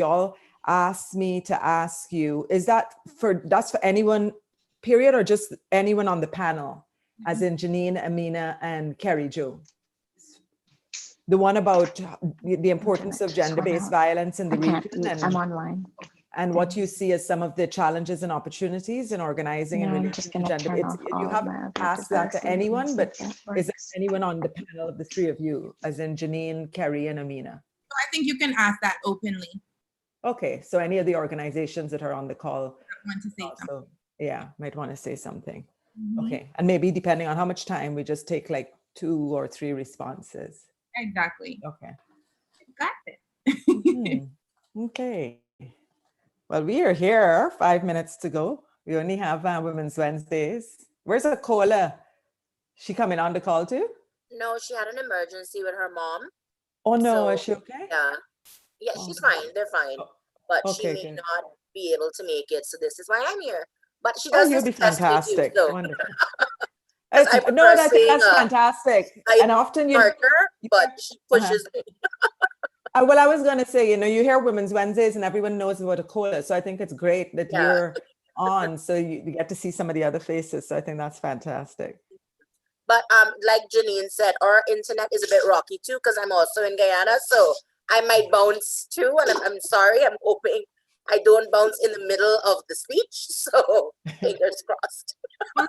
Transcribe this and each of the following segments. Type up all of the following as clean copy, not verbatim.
all asked me to ask you, that's for anyone, period, or just anyone on the panel, as in Janine, Amina, and Carrie Jo? The one about the importance of gender-based violence in the region, and I'm online. And what you see as some of the challenges and opportunities in organizing in relation to gender. You haven't asked that to anyone, but is there anyone on the panel of the three of you, as in Janine, Kerry, and Amina? I think you can ask that openly. Okay, so any of the organizations that are on the call want to say also, might want to say something. Mm-hmm. Okay, and maybe depending on how much time, we just take like 2 or 3 responses. Exactly. Okay. Got it. Okay. Well, we are here, 5 minutes to go. We only have Women's Wednesdays. Where's Akola? She coming on the call too? No, she had an emergency with her mom. Oh no, So, is she okay? Yeah, she's fine. They're fine. But Okay, she may good. not be able to make it. So this is why I'm here. But she does you'll this be fantastic. too, so. Wonderful. I think that's fantastic. And often but she pushes me. Well, I was going to say, you hear Women's Wednesdays and everyone knows about Akola. So I think it's great that you're on, so you get to see some of the other faces. So I think that's fantastic. But like Janine said, our internet is a bit rocky too, because I'm also in Guyana. So I might bounce too. And I'm sorry. I'm hoping I don't bounce in the middle of the speech. So fingers crossed. Well,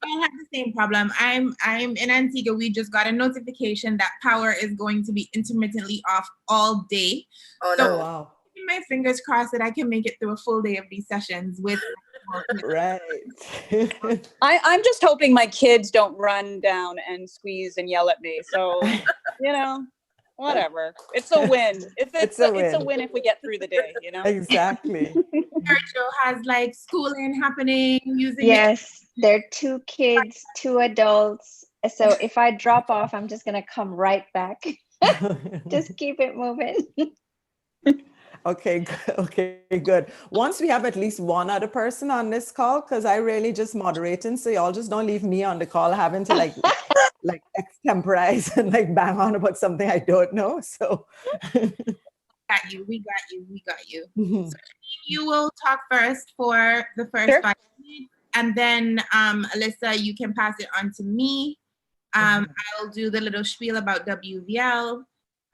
I have the same problem. I'm in Antigua. We just got a notification that power is going to be intermittently off all day. Oh so no! Wow. My fingers crossed that I can make it through a full day of these sessions with. Right. I'm just hoping my kids don't run down and squeeze and yell at me. So, whatever. It's a win. It's a win if we get through the day, Exactly. Joe has like schooling happening using. Yes, there are 2 kids, 2 adults. So if I drop off, I'm just gonna come right back. Just keep it moving. Okay, good. Once we have at least one other person on this call, because I really just moderating, so y'all just don't leave me on the call having to like extemporize and like bang on about something I don't know. So we got you. So you will talk first for the first 5 minutes, and then Alyssa, you can pass it on to me. I'll do the little spiel about WVL.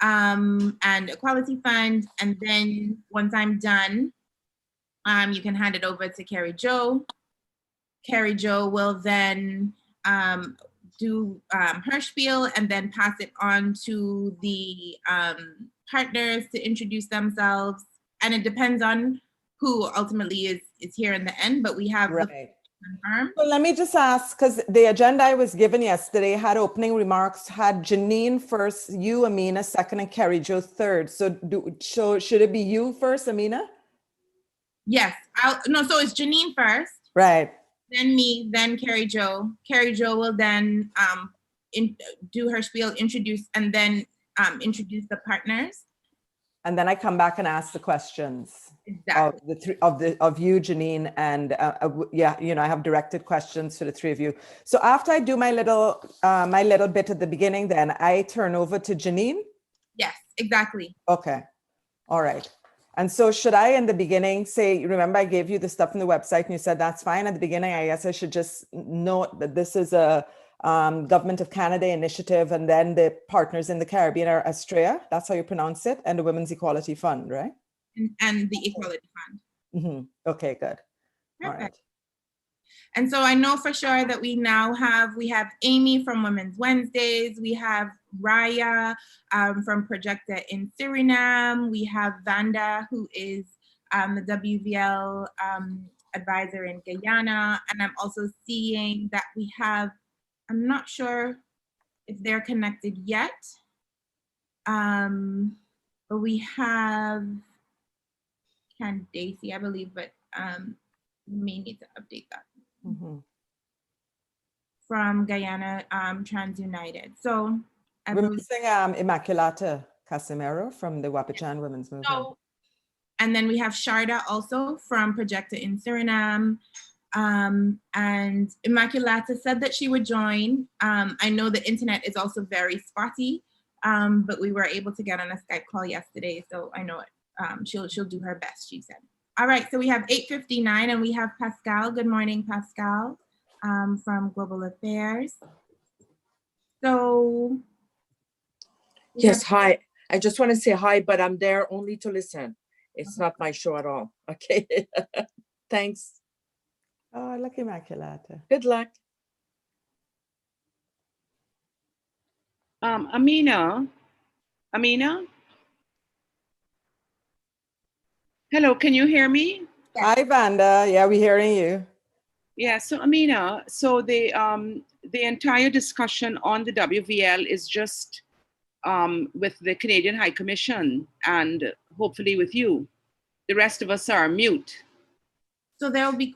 And Equality Fund, and then once I'm done, you can hand it over to Carrie Jo. Carrie Jo will then do her spiel and then pass it on to the partners to introduce themselves. And it depends on who ultimately is here in the end, but we have Well, let me just ask, because the agenda I was given yesterday had opening remarks, had Janine first, you, Amina, second, and Carrie Jo third. So should it be you first, Amina? Yes. So it's Janine first. Right. Then me, then Carrie Jo. Carrie Jo will then do her spiel, introduce, and then introduce the partners. And then I come back and ask the questions. Exactly. Of you, Janine, and I have directed questions to the 3 of you. So after I do my little bit at the beginning, then I turn over to Janine. Yes, exactly. Okay, all right. And so should I, in the beginning, say, remember I gave you the stuff from the website, and you said that's fine. At the beginning, I guess I should just note that this is a Government of Canada initiative, and then the partners in the Caribbean are Australia. That's how you pronounce it, and the Women's Equality Fund, right? And the Equality Fund. Mm-hmm. Okay, good. Perfect. All right. And so I know for sure that we have Amy from Women's Wednesdays. We have Raya from Projecta in Suriname. We have Vanda, who is the WVL advisor in Guyana. And I'm also seeing that we have, I'm not sure if they're connected yet, but we have Candace, I believe, but we may need to update that. Mm-hmm. From Guyana Trans United. So we're missing Immaculata Casimiro from the Wapichan Women's Movement. So, and then we have Sharda also from Projecta in Suriname. And Immaculata said that she would join. I know the internet is also very spotty, but we were able to get on a Skype call yesterday, so I know she'll do her best, she said. All right, so we have 8:59 and we have Pascal. Good morning, Pascal, from Global Affairs. So. Yes, hi. I just want to say hi, but I'm there only to listen. It's not my show at all. Okay. Thanks. Oh, lucky Immaculata. Good luck. Amina. Hello, can you hear me? Hi, Vanda. Yeah, we're hearing you. Yeah, so Amina, so the entire discussion on the WVL is just with the Canadian High Commission and hopefully with you. The rest of us are mute. So there'll be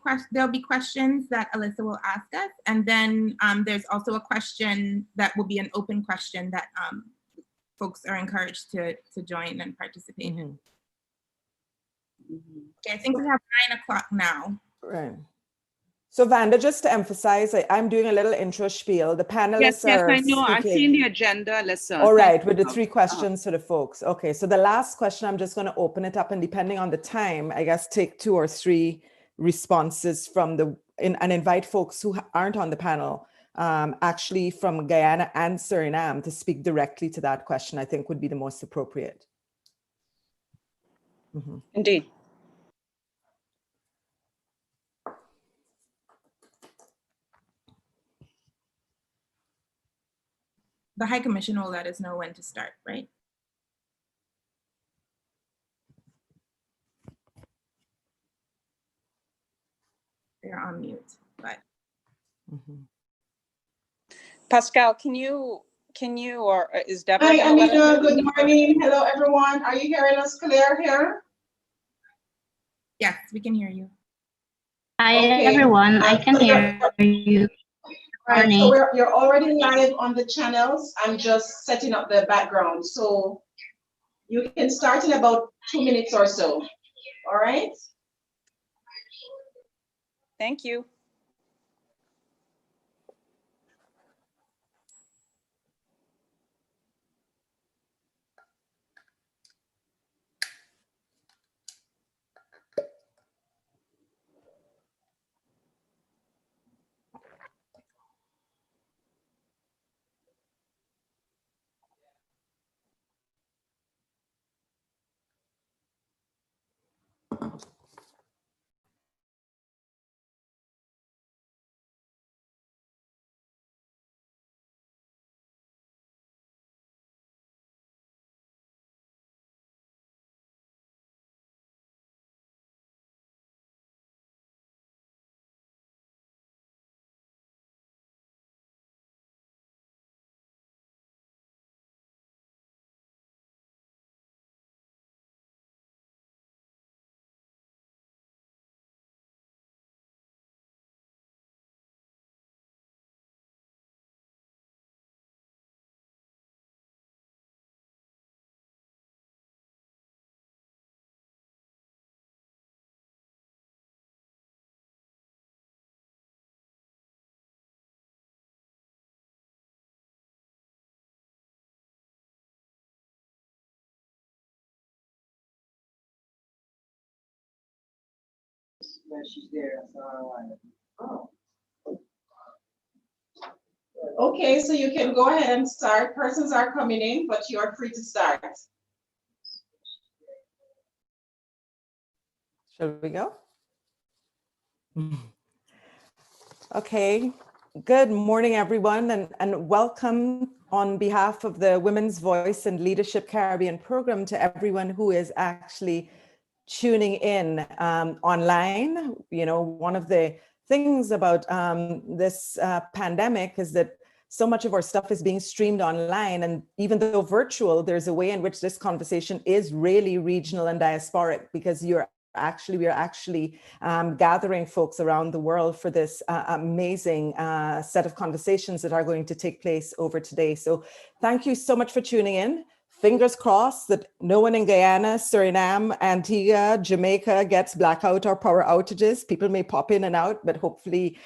questions that Alyssa will ask us, and then there's also a question that will be an open question that folks are encouraged to join and participate in. Okay, I think we have 9 o'clock now. Right. So Vanda, just to emphasize, I'm doing a little intro spiel. The panelists Yes, I are know. I've speaking. seen the agenda, Alyssa. All right, with the 3 questions to the folks. Okay, so the last question, I'm just going to open it up, and depending on the time, I guess take 2 or 3 responses from and invite folks who aren't on the panel, actually from Guyana and Suriname, to speak directly to that question. I think would be the most appropriate. Indeed. The High Commission will let us know when to start, right? They're on mute, but. Pascal, can you, or is Deborah? Hi, Amina. Good morning. Hello, everyone. Are you hearing us clear here? Yes, we can hear you. Hi, Okay. everyone. I can hear you. Right, so you're already live on the channels. I'm just setting up the background. So you can start in about 2 minutes or so. All right? Thank you. She's there. Oh. Okay, so you can go ahead and start. Persons are coming in, but you're free to start. Shall we go? Okay. Good morning, everyone, and welcome on behalf of the Women's Voice and Leadership Caribbean program to everyone who is actually tuning in online. You know, one of the things about this pandemic is that so much of our stuff is being streamed online, and even though virtual, there's a way in which this conversation is really regional and diasporic, because we are actually gathering folks around the world for this amazing set of conversations that are going to take place over today. So thank you so much for tuning in. fingers crossed that no one in Guyana, Suriname, Antigua, Jamaica gets blackout or power outages. People may pop in and out, but hopefully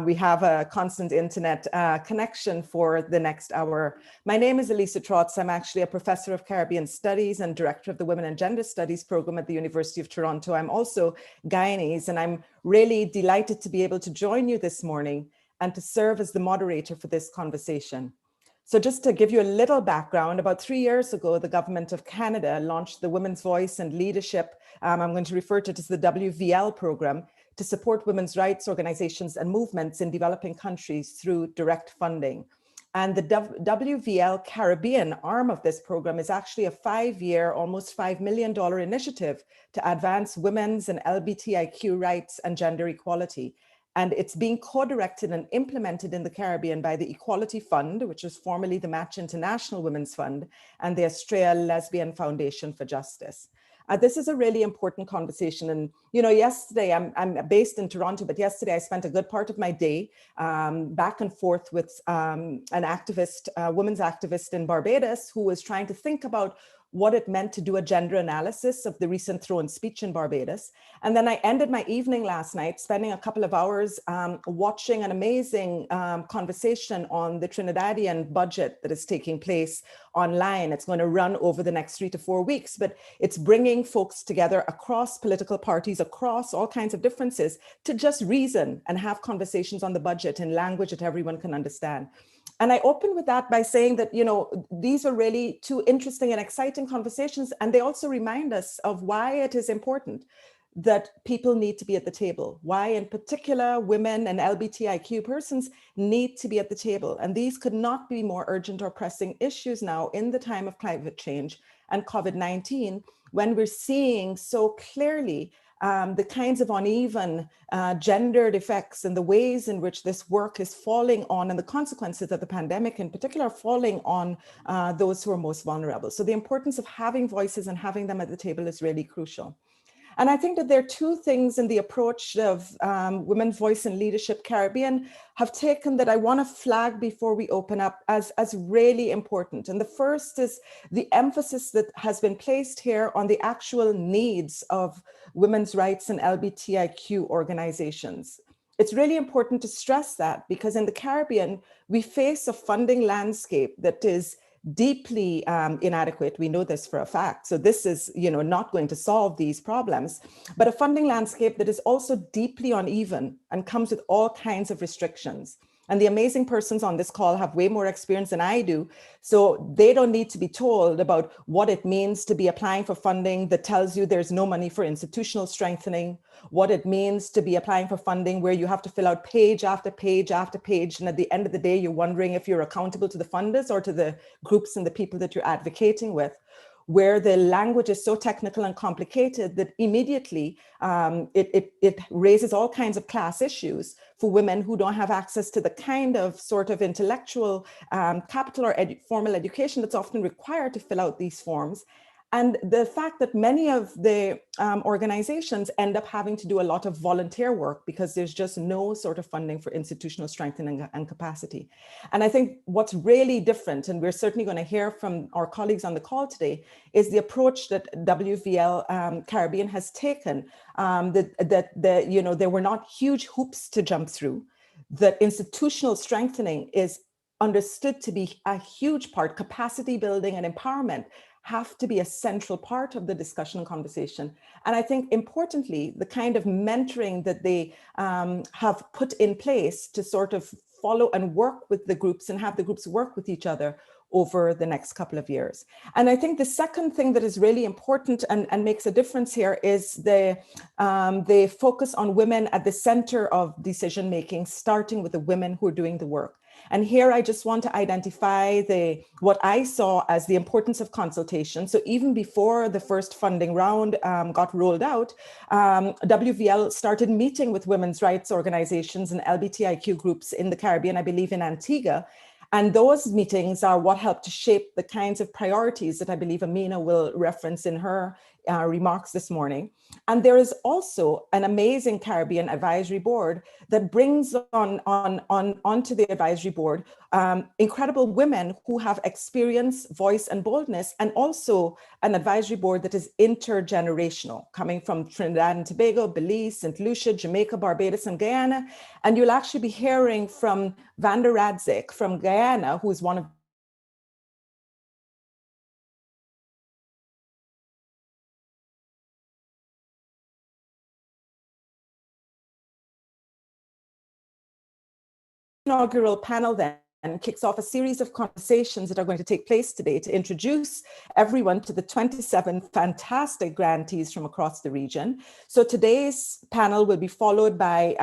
we have a constant internet connection for the next hour. My name is Elisa Trotz. I'm actually a professor of Caribbean Studies and director of the Women and Gender Studies program at the University of Toronto. I'm also Guyanese, and I'm really delighted to be able to join you this morning and to serve as the moderator for this conversation. So just to give you a little background, about 3 years ago, the government of Canada launched the Women's Voice and Leadership, I'm going to refer to it as the WVL program, to support women's rights organizations and movements in developing countries through direct funding. And the WVL Caribbean arm of this program is actually a 5-year, almost $5 million initiative to advance women's and LGBTIQ rights and gender equality. And it's being co-directed and implemented in the Caribbean by the Equality Fund, which was formerly the Match International Women's Fund, and the Australia Lesbian Foundation for Justice. This is a really important conversation. And, you know, yesterday, I'm based in Toronto, but yesterday I spent a good part of my day back and forth with an activist, women's activist in Barbados, who was trying to think about what it meant to do a gender analysis of the recent throne speech in Barbados. And then I ended my evening last night spending a couple of hours watching an amazing conversation on the Trinidadian budget that is taking place online. It's going to run over the next 3 to 4 weeks, but it's bringing folks together across political parties, across all kinds of differences, to just reason and have conversations on the budget in language that everyone can understand. And I open with that by saying that, you know, these are really two interesting and exciting conversations. And they also remind us of why it is important that people need to be at the table, why in particular women and LGBTIQ persons need to be at the table. And these could not be more urgent or pressing issues now in the time of climate change and COVID-19, when we're seeing so clearly the kinds of uneven gendered effects and the ways in which this work is falling on, and the consequences of the pandemic in particular falling on those who are most vulnerable. So the importance of having voices and having them at the table is really crucial. And I think that there are two things in the approach of Women's Voice and Leadership Caribbean have taken that I want to flag before we open up as really important. And the first is the emphasis that has been placed here on the actual needs of women's rights and LGBTIQ organizations. It's really important to stress that, because in the Caribbean, we face a funding landscape that is deeply inadequate. We know this for a fact. So this is, you know, not going to solve these problems, but a funding landscape that is also deeply uneven and comes with all kinds of restrictions. And the amazing persons on this call have way more experience than I do. So they don't need to be told about what it means to be applying for funding that tells you there's no money for institutional strengthening, what it means to be applying for funding where you have to fill out page after page after page. And at the end of the day, you're wondering if you're accountable to the funders or to the groups and the people that you're advocating with, where the language is so technical and complicated that immediately it raises all kinds of class issues for women who don't have access to the kind of sort of intellectual capital or formal education that's often required to fill out these forms. And the fact that many of the organizations end up having to do a lot of volunteer work because there's just no sort of funding for institutional strengthening and capacity. And I think what's really different, and we're certainly going to hear from our colleagues on the call today, is the approach that WVL Caribbean has taken, that you know, there were not huge hoops to jump through, that institutional strengthening is understood to be a huge part, capacity building and empowerment have to be a central part of the discussion and conversation. And I think importantly, the kind of mentoring that they have put in place to sort of follow and work with the groups and have the groups work with each other over the next couple of years. And I think the second thing that is really important and makes a difference here is the focus on women at the center of decision-making, starting with the women who are doing the work. And here I just want to identify what I saw as the importance of consultation. So even before the first funding round got rolled out, WVL started meeting with women's rights organizations and LGBTIQ groups in the Caribbean, I believe in Antigua. And those meetings are what helped to shape the kinds of priorities that I believe Amina will reference in her remarks this morning. And there is also an amazing Caribbean advisory board that brings onto the advisory board incredible women who have experience, voice, and boldness, and also an advisory board that is intergenerational, coming from Trinidad and Tobago, Belize, St. Lucia, Jamaica, Barbados, and Guyana. And you'll actually be hearing from Vanda Radzik from Guyana, who is one of inaugural panel then kicks off a series of conversations that are going to take place today to introduce everyone to the 27 fantastic grantees from across the region. So today's panel will be followed by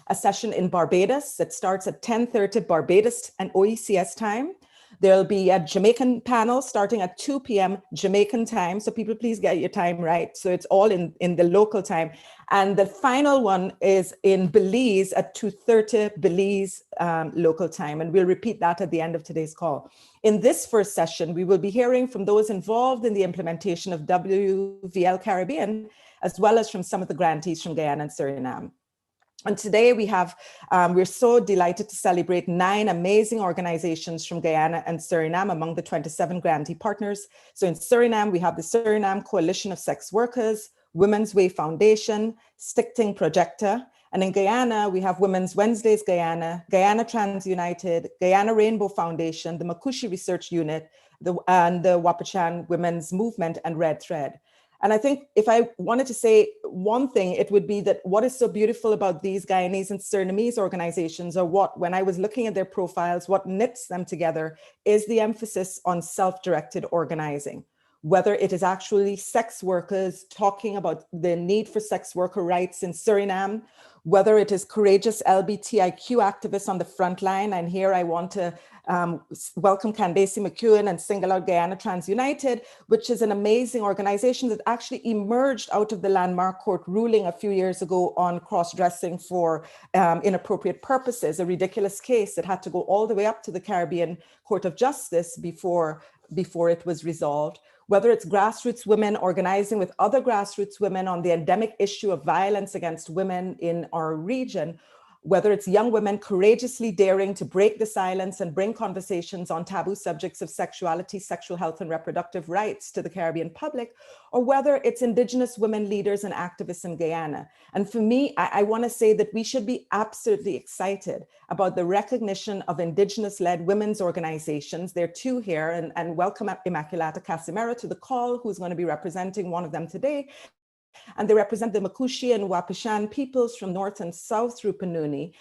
a session in Barbados that starts at 10:30 Barbados and OECS time. There'll be a Jamaican panel starting at 2 p.m. Jamaican time. So people, please get your time right. So it's all in the local time. And the final one is in Belize at 2:30 Belize local time. And we'll repeat that at the end of today's call. In this first session, we will be hearing from those involved in the implementation of WVL Caribbean, as well as from some of the grantees from Guyana and Suriname. And today we have, we're so delighted to celebrate 9 amazing organizations from Guyana and Suriname among the 27 grantee partners. So in Suriname, we have the Suriname Coalition of Sex Workers, Women's Way Foundation, Stichting Projecta. And in Guyana, we have Women's Wednesdays Guyana, Guyana Trans United, Guyana Rainbow Foundation, the Makushi Research Unit, and the Wapichan Women's Movement and Red Thread. And I think if I wanted to say one thing, it would be that what is so beautiful about these Guyanese and Surinamese organizations, or what, when I was looking at their profiles, what knits them together is the emphasis on self-directed organizing. Whether it is actually sex workers talking about the need for sex worker rights in Suriname, whether it is courageous LGBTIQ activists on the front line. And here I want to welcome Candace McEwen and single out Guyana Trans United, which is an amazing organization that actually emerged out of the landmark court ruling a few years ago on cross-dressing for inappropriate purposes, a ridiculous case that had to go all the way up to the Caribbean Court of Justice before it was resolved. Whether it's grassroots women organizing with other grassroots women on the endemic issue of violence against women in our region, whether it's young women courageously daring to break the silence and bring conversations on taboo subjects of sexuality, sexual health, and reproductive rights to the Caribbean public, or whether it's Indigenous women leaders and activists in Guyana. And for me, I want to say that we should be absolutely excited about the recognition of Indigenous-led women's organizations. There are 2 here, and welcome Immaculata Casimera to the call, who's going to be representing one of them today. And they represent the Makushi and Wapichan peoples from north and south through Panuni.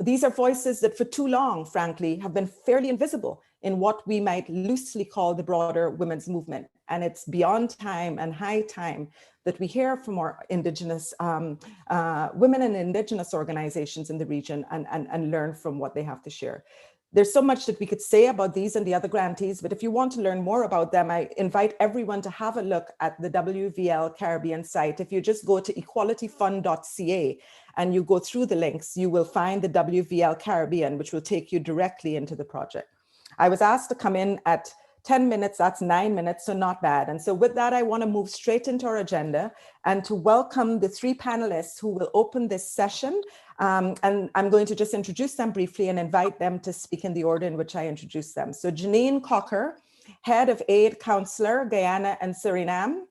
These are voices that for too long, frankly, have been fairly invisible in what we might loosely call the broader women's movement. And it's beyond time and high time that we hear from our Indigenous women and Indigenous organizations in the region and learn from what they have to share. There's so much that we could say about these and the other grantees, but if you want to learn more about them, I invite everyone to have a look at the WVL Caribbean site. If you just go to equalityfund.ca and you go through the links, you will find the WVL Caribbean, which will take you directly into the project. I was asked to come in at 10 minutes, that's 9 minutes, so not bad. And so with that, I want to move straight into our agenda and to welcome the 3 panelists who will open this session. And I'm going to just introduce them briefly and invite them to speak in the order in which I introduce them. So Janine Cocker, Head of Aid Counselor, Guyana and Suriname.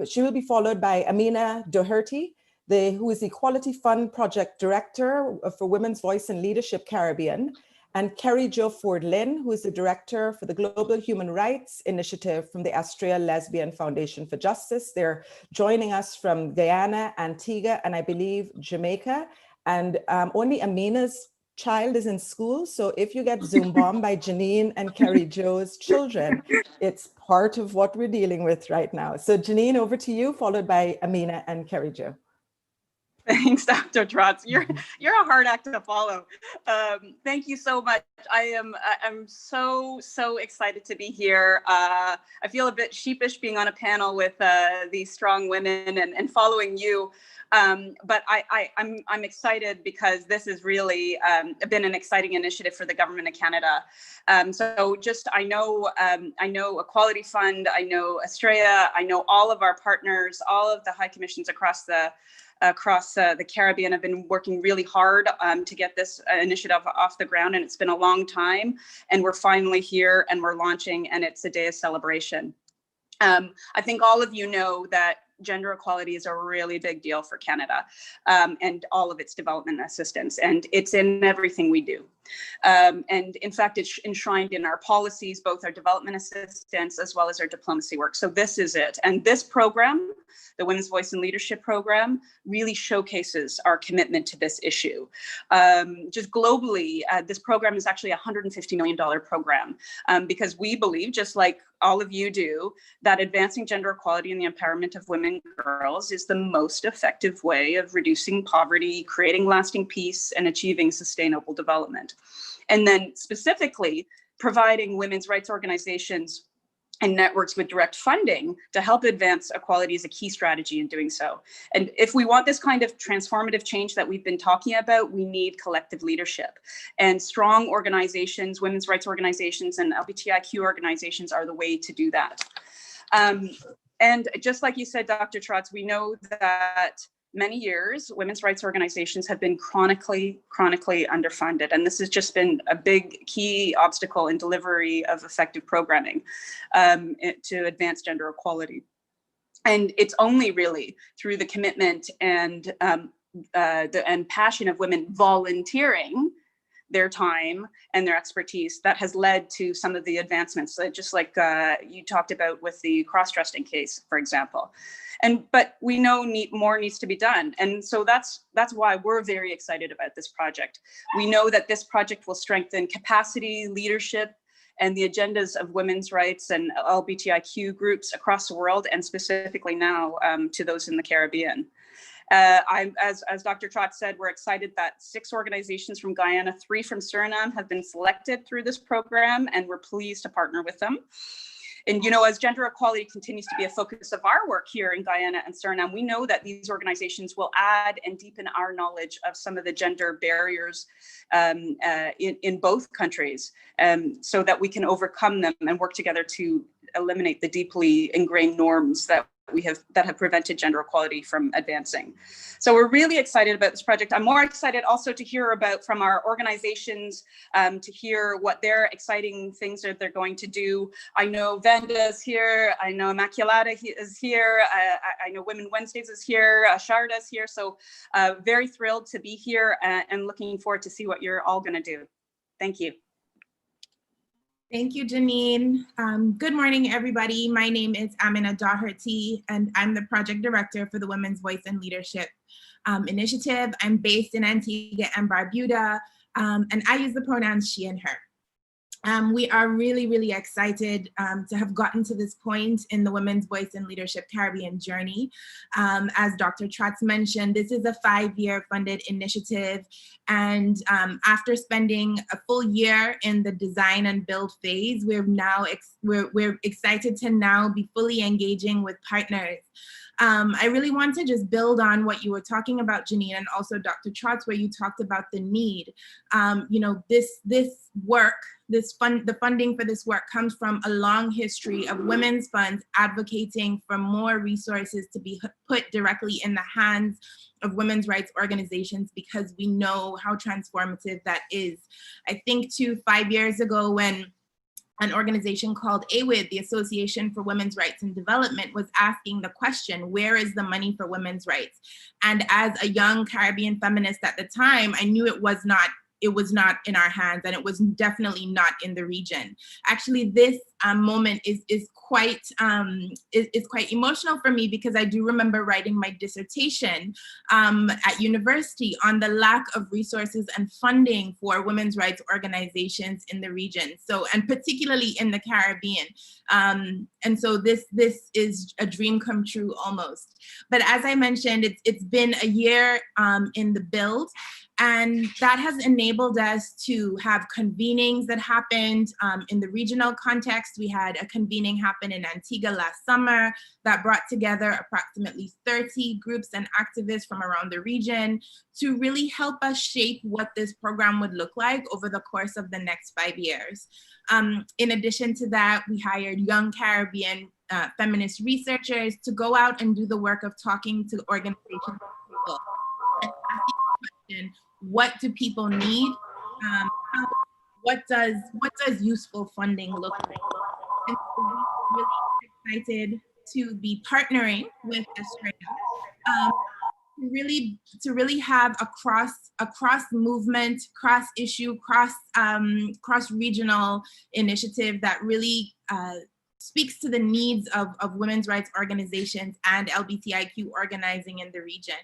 She will be followed by Amina Doherty, who is the Equality Fund Project Director for Women's Voice and Leadership Caribbean, and Kerry Jo Ford-Lynn, who is the Director for the Global Human Rights Initiative from the Australia Lesbian Foundation for Justice. They're joining us from Guyana, Antigua, and I believe Jamaica. And only Amina's child is in school. So if you get Zoom bombed by Janine and Kerry Jo's children, it's part of what we're dealing with right now. So Janine, over to you, followed by Amina and Kerry Jo. Thanks, Dr. Trotz. You're a hard act to follow. Thank you so much. I'm so excited to be here. I feel a bit sheepish being on a panel with these strong women and following you. But I'm excited because this has really been an exciting initiative for the government of Canada. So just I know Equality Fund, I know Australia, I know all of our partners, all of the high commissions across the Caribbean have been working really hard to get this initiative off the ground, and it's been a long time, and we're finally here and we're launching, and it's a day of celebration. I think all of you know that gender equality is a really big deal for Canada and all of its development assistance, and it's in everything we do. And in fact, it's enshrined in our policies, both our development assistance as well as our diplomacy work. So this is it. And this program, the Women's Voice and Leadership Program, really showcases our commitment to this issue. Just globally, this program is actually a $150 million program because we believe, just like all of you do, that advancing gender equality and the empowerment of women and girls is the most effective way of reducing poverty, creating lasting peace, and achieving sustainable development. And then specifically, providing women's rights organizations and networks with direct funding to help advance equality is a key strategy in doing so. And if we want this kind of transformative change that we've been talking about, we need collective leadership. And strong organizations, women's rights organizations, and LGBTIQ organizations are the way to do that. And just like you said, Dr. Trotz, we know that many years, women's rights organizations have been chronically underfunded. And this has just been a big key obstacle in delivery of effective programming to advance gender equality. And it's only really through the commitment and passion of women volunteering their time and their expertise that has led to some of the advancements, just like you talked about with the cross-dressing case, for example. But we know more needs to be done. And so that's why we're very excited about this project. We know that this project will strengthen capacity, leadership, and the agendas of women's rights and LGBTIQ groups across the world, and specifically now to those in the Caribbean. As Dr. Trotz said, we're excited that 6 organizations from Guyana, 3 from Suriname have been selected through this program, and we're pleased to partner with them. And, you know, as gender equality continues to be a focus of our work here in Guyana and Suriname, we know that these organizations will add and deepen our knowledge of some of the gender barriers in both countries, so that we can overcome them and work together to eliminate the deeply ingrained norms that have prevented gender equality from advancing. So we're really excited about this project. I'm more excited also to hear about from our organizations, to hear what their exciting things that they're going to do. I know Vanda is here. I know Immaculata is here. I know Women Wednesdays is here. Sharda is here. So very thrilled to be here and looking forward to see what you're all going to do. Thank you. Thank you, Janine. Good morning, everybody. My name is Amina Daugherty, and I'm the project director for the Women's Voice and Leadership Initiative. I'm based in Antigua and Barbuda, and I use the pronouns she and her. We are really excited to have gotten to this point in the Women's Voice and Leadership Caribbean journey. As Dr. Trotz mentioned, this is a 5-year funded initiative. And after spending a full year in the design and build phase, we're excited to now be fully engaging with partners. I really want to just build on what you were talking about, Janine, and also Dr. Trotz, where you talked about the need. You know, this work, the funding for this work comes from a long history of women's funds advocating for more resources to be put directly in the hands of women's rights organizations, because we know how transformative that is. I think too, 5 years ago, when an organization called AWID, the Association for Women's Rights and Development, was asking the question, where is the money for women's rights? And as a young Caribbean feminist at the time, I knew it was not in our hands, and it was definitely not in the region. Actually, this moment is quite emotional for me, because I do remember writing my dissertation at university on the lack of resources and funding for women's rights organizations in the region. So, and particularly in the Caribbean. And so this is a dream come true almost. But as I mentioned, it's been a year in the build, and that has enabled us to have convenings that happened in the regional context. We had a convening happen in Antigua last summer that brought together approximately 30 groups and activists from around the region to really help us shape what this program would look like over the course of the next 5 years. In addition to that, we hired young Caribbean feminist researchers to go out and do the work of talking to organizations and people and asking the question, what do people need? What does useful funding look like? And so we're really excited to be partnering with Estrella to really have a cross movement, cross issue, cross regional initiative that really speaks to the needs of women's rights organizations and LGBTIQ organizing in the region.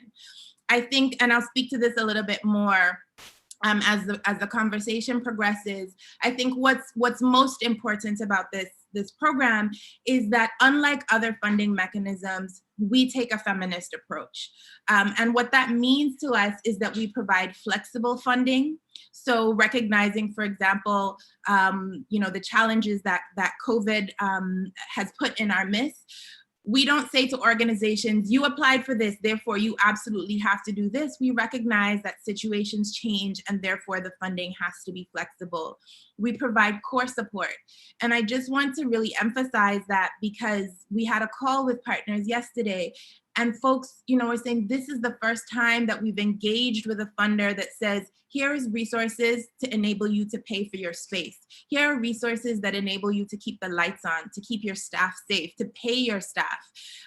I think, and I'll speak to this a little bit more as the conversation progresses, I think what's most important about this program is that, unlike other funding mechanisms, we take a feminist approach. And what that means to us is that we provide flexible funding. So recognizing, for example, the challenges that COVID has put in our midst, we don't say to organizations, you applied for this, therefore you absolutely have to do this. We recognize that situations change and therefore the funding has to be flexible. We provide core support. And I just want to really emphasize that, because we had a call with partners yesterday and folks, are saying this is the first time that we've engaged with a funder that says, here is resources to enable you to pay for your space. Here are resources that enable you to keep the lights on, to keep your staff safe, to pay your staff.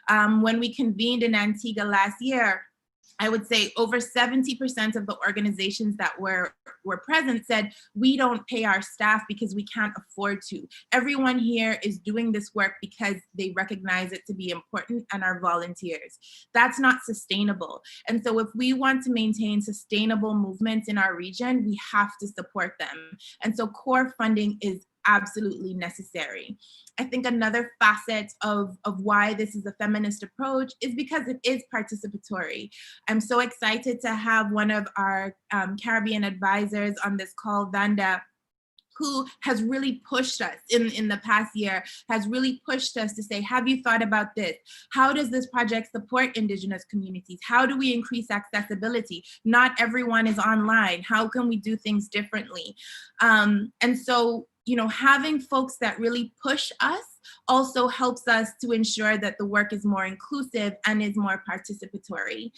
When we convened in Antigua last year, I would say over 70% of the organizations that were present said, we don't pay our staff because we can't afford to. Everyone here is doing this work because they recognize it to be important and are volunteers. That's not sustainable. And so if we want to maintain sustainable movements in our region, we have to support them. And so core funding is absolutely necessary. I think another facet of why this is a feminist approach is because it is participatory. I'm so excited to have one of our Caribbean advisors on this call, Vanda, who has really pushed us in the past year, has really pushed us to say, have you thought about this? How does this project support Indigenous communities? How do we increase accessibility? Not everyone is online. How can we do things differently? And so, having folks that really push us also helps us to ensure that the work is more inclusive and is more participatory.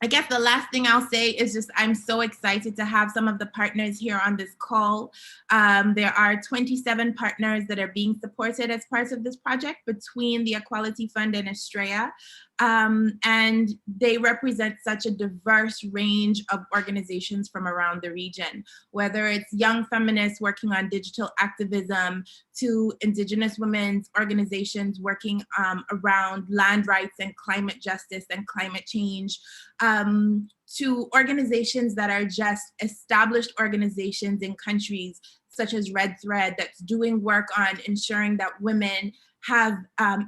I guess the last thing I'll say is just, I'm so excited to have some of the partners here on this call. There are 27 partners that are being supported as part of this project between the Equality Fund and Estrella. And they represent such a diverse range of organizations from around the region, whether it's young feminists working on digital activism, to Indigenous women's organizations working around land rights and climate justice and climate change, to organizations that are just established organizations in countries such as Red Thread, that's doing work on ensuring that women have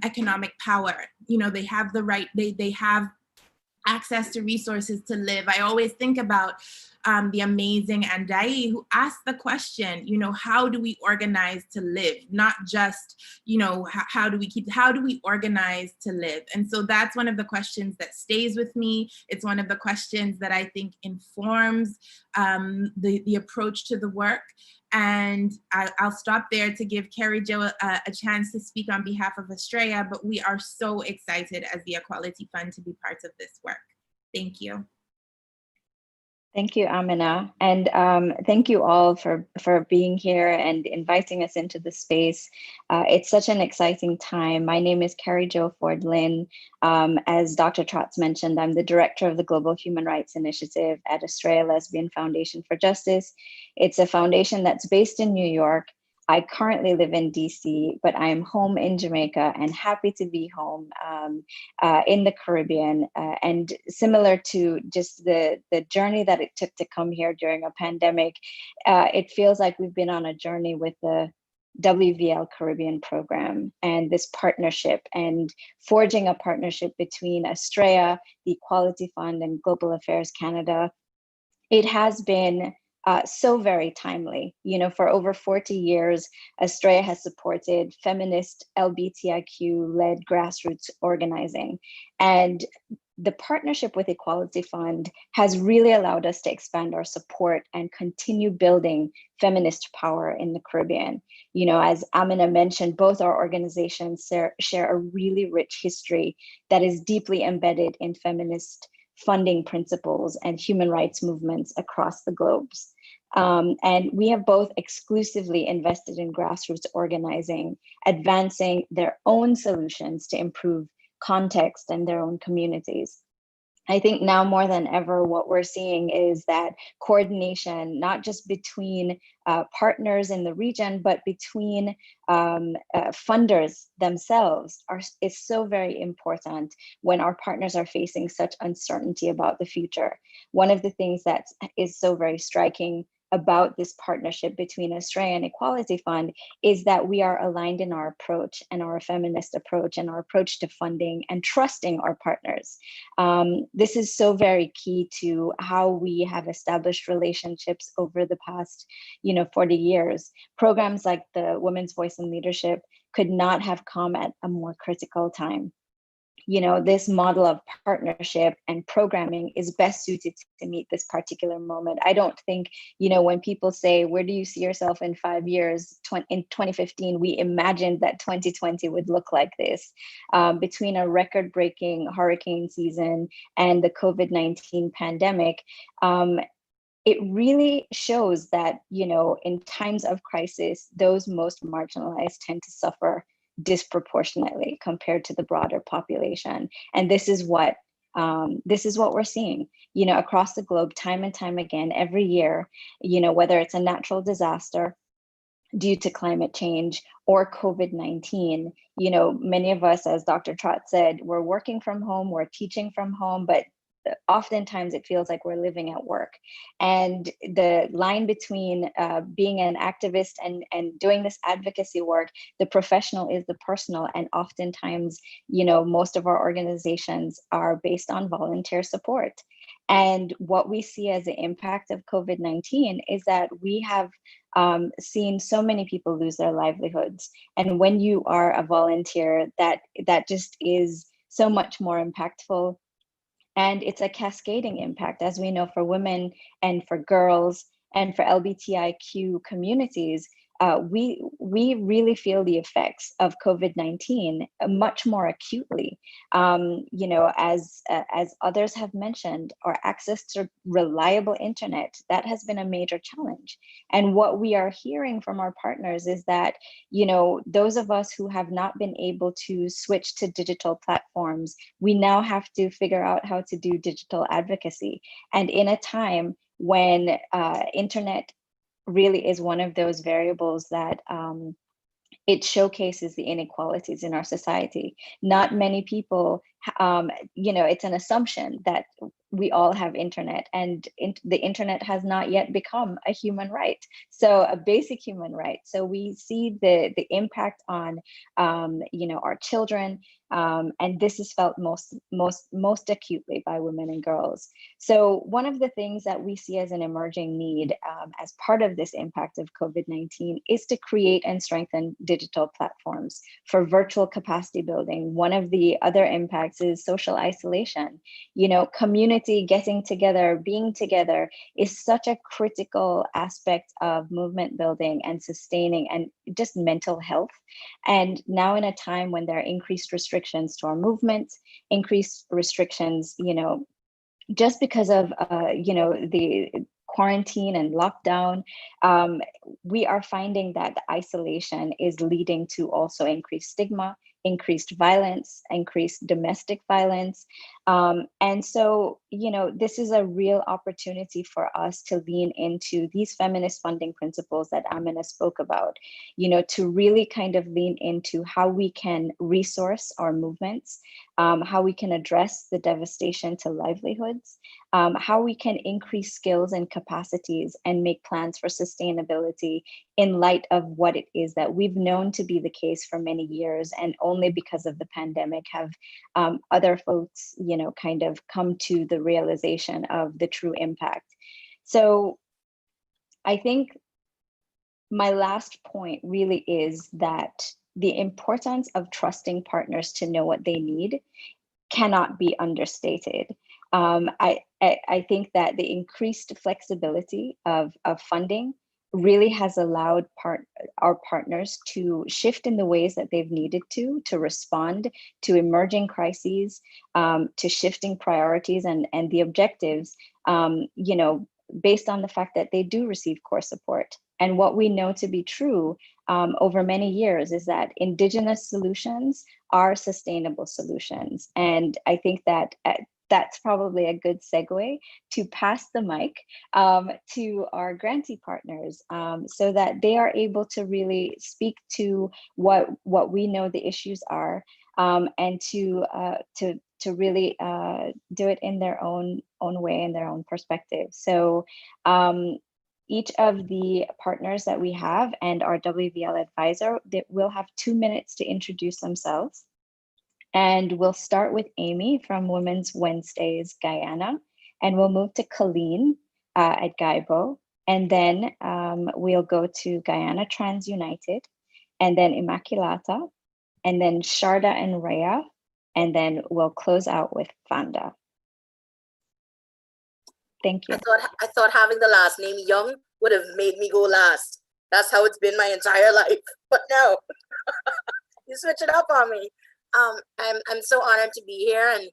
economic power. They have the right, they have access to resources to live. I always think about the amazing Andai, who asked the question, how do we organize to live? Not just, how do we organize to live? And so that's one of the questions that stays with me. It's one of the questions that I think informs the approach to the work. And I'll stop there to give Carrie Jo a chance to speak on behalf of Estrella, but we are so excited as the Equality Fund to be part of this work. Thank you. Thank you, Amina. And thank you all for being here and inviting us into the space. It's such an exciting time. My name is Carrie Jo Ford-Lynn. As Dr. Trotz mentioned, I'm the director of the Global Human Rights Initiative at Estrella Lesbian Foundation for Justice. It's a foundation that's based in New York. I currently live in DC, but I am home in Jamaica and happy to be home in the Caribbean. And similar to just the journey that it took to come here during a pandemic, it feels like we've been on a journey with the WVL Caribbean program and this partnership, and forging a partnership between Australia, the Equality Fund, and Global Affairs Canada. It has been so very timely. You know, for over 40 years, Australia has supported feminist LGBTIQ-led grassroots organizing. And the partnership with Equality Fund has really allowed us to expand our support and continue building feminist power in the Caribbean. You know, as Amina mentioned, both our organizations share a really rich history that is deeply embedded in feminist funding principles and human rights movements across the globes. And we have both exclusively invested in grassroots organizing, advancing their own solutions to improve context and their own communities. I think now more than ever, what we're seeing is that coordination, not just between partners in the region, but between funders themselves is so very important when our partners are facing such uncertainty about the future. One of the things that is so very striking about this partnership between Australia and Equality Fund is that we are aligned in our approach and our feminist approach and our approach to funding and trusting our partners. This is so very key to how we have established relationships over the past, 40 years. Programs like the Women's Voice in Leadership could not have come at a more critical time. This model of partnership and programming is best suited to meet this particular moment. I don't think, when people say, where do you see yourself in 5 years? In 2015, we imagined that 2020 would look like this. Between a record-breaking hurricane season and the COVID-19 pandemic, it really shows that, in times of crisis, those most marginalized tend to suffer disproportionately compared to the broader population. And this is what we're seeing, across the globe, time and time again, every year, whether it's a natural disaster due to climate change or COVID-19, many of us, as Dr. Trott said, we're working from home, we're teaching from home, but oftentimes it feels like we're living at work. And the line between being an activist and doing this advocacy work, the professional is the personal. And oftentimes, most of our organizations are based on volunteer support. And what we see as the impact of COVID-19 is that we have seen so many people lose their livelihoods. And when you are a volunteer, that just is so much more impactful. And it's a cascading impact, as we know, for women and for girls and for LGBTIQ communities. We really feel the effects of COVID-19 much more acutely. As others have mentioned, our access to reliable internet, that has been a major challenge. And what we are hearing from our partners is that, those of us who have not been able to switch to digital platforms, we now have to figure out how to do digital advocacy. And in a time when internet really is one of those variables that it showcases the inequalities in our society. Not many people, it's an assumption that we all have internet, and the internet has not yet become a human right. So a basic human right. So we see the impact on, our children, and this is felt most acutely by women and girls. So one of the things that we see as an emerging need as part of this impact of COVID-19 is to create and strengthen digital platforms for virtual capacity building. One of the other impacts is social isolation. Community getting together, being together is such a critical aspect of movement building and sustaining and just mental health. And now in a time when there are increased restrictions to our movements, increased restrictions, just because of, the quarantine and lockdown, we are finding that the isolation is leading to also increased stigma, increased violence, increased domestic violence. And so, this is a real opportunity for us to lean into these feminist funding principles that Amina spoke about, to really kind of lean into how we can resource our movements, how we can address the devastation to livelihoods, how we can increase skills and capacities and make plans for sustainability in light of what it is that we've known to be the case for many years, and only because of the pandemic have other folks, kind of come to the realization of the true impact. So I think my last point really is that the importance of trusting partners to know what they need cannot be understated. I think that the increased flexibility of funding really has allowed our partners to shift in the ways that they've needed to respond to emerging crises, to shifting priorities and the objectives, based on the fact that they do receive core support. And what we know to be true over many years is that Indigenous solutions are sustainable solutions. And I think that that's probably a good segue to pass the mic to our grantee partners, so that they are able to really speak to what we know the issues are, and to really do it in their own way, in their own perspective. So each of the partners that we have and our WVL advisor, they will have 2 minutes to introduce themselves. And we'll start with Amy from Women's Wednesdays Guyana, and we'll move to Colleen at Gaibo, and then we'll go to Guyana Trans United, and then Immaculata, and then Sharda and Rhea, and then we'll close out with Vanda. Thank you. I thought having the last name Young would have made me go last. That's how it's been my entire life. But no, you switch it up on me. I'm so honored to be here and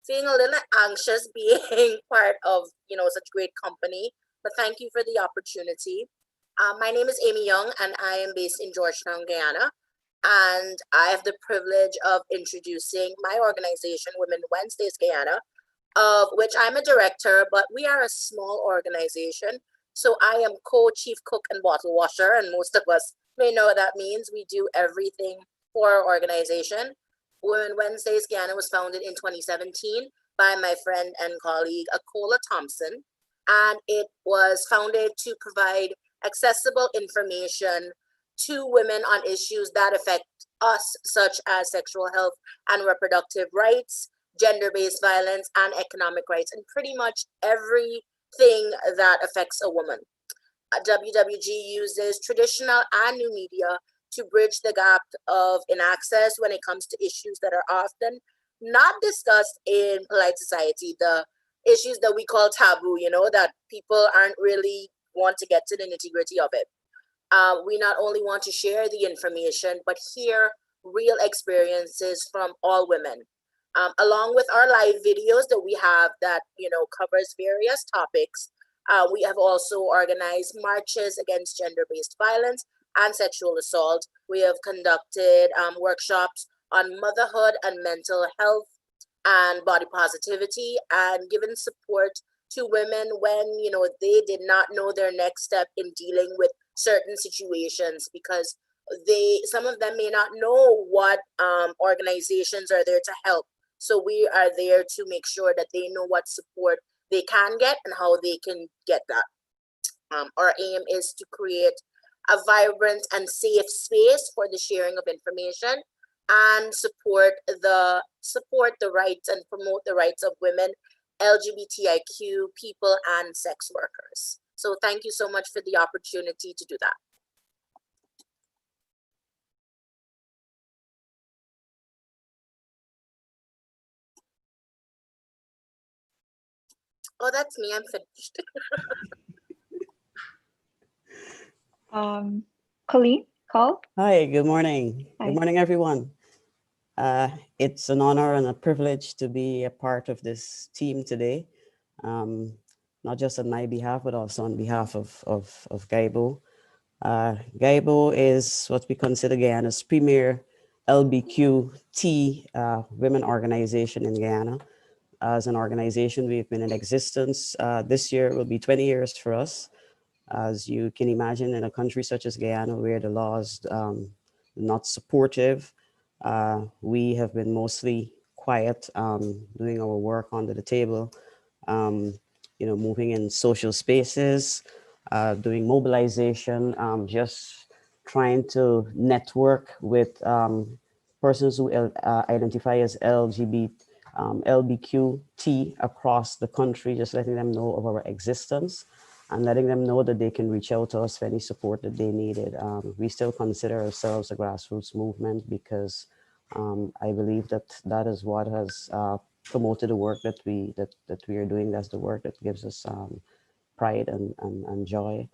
feeling a little anxious being part of such great company. But thank you for the opportunity. My name is Amy Young, and I am based in Georgetown, Guyana. And I have the privilege of introducing my organization, Women Wednesdays Guyana, of which I'm a director, but we are a small organization. So I am co-chief cook and bottle washer, and most of us may know what that means. We do everything for our organization. Women Wednesdays Guyana was founded in 2017 by my friend and colleague, Akola Thompson. And it was founded to provide accessible information to women on issues that affect us, such as sexual health and reproductive rights, gender-based violence, and economic rights, and pretty much everything that affects a woman. WWG uses traditional and new media to bridge the gap of inaccess when it comes to issues that are often not discussed in polite society, the issues that we call taboo, that people aren't really want to get to the nitty-gritty of it. We not only want to share the information, but hear real experiences from all women. Along with our live videos that we have that, covers various topics, we have also organized marches against gender-based violence and sexual assault. We have conducted workshops on motherhood and mental health and body positivity, and given support to women when, they did not know their next step in dealing with certain situations, because some of them may not know what organizations are there to help. So we are there to make sure that they know what support they can get and how they can get that. Our aim is to create a vibrant and safe space for the sharing of information and support the rights and promote the rights of women, LGBTIQ people, and sex workers. So thank you so much for the opportunity to do that. Oh, that's me. I'm finished. Colleen, Call. Hi, good morning. Hi. Good morning, everyone. It's an honor and a privilege to be a part of this team today, not just on my behalf, but also on behalf of Gaibo. Gaibo is what we consider Guyana's premier LBQT women organization in Guyana. As an organization, we've been in existence. This year will be 20 years for us. As you can imagine, in a country such as Guyana, where the laws not supportive, we have been mostly quiet, doing our work under the table, moving in social spaces, doing mobilization, just trying to network with persons who identify as LBQT across the country, just letting them know of our existence and letting them know that they can reach out to us for any support that they needed. We still consider ourselves a grassroots movement because I believe that that is what has promoted the work that we are doing. That's the work that gives us pride and joy.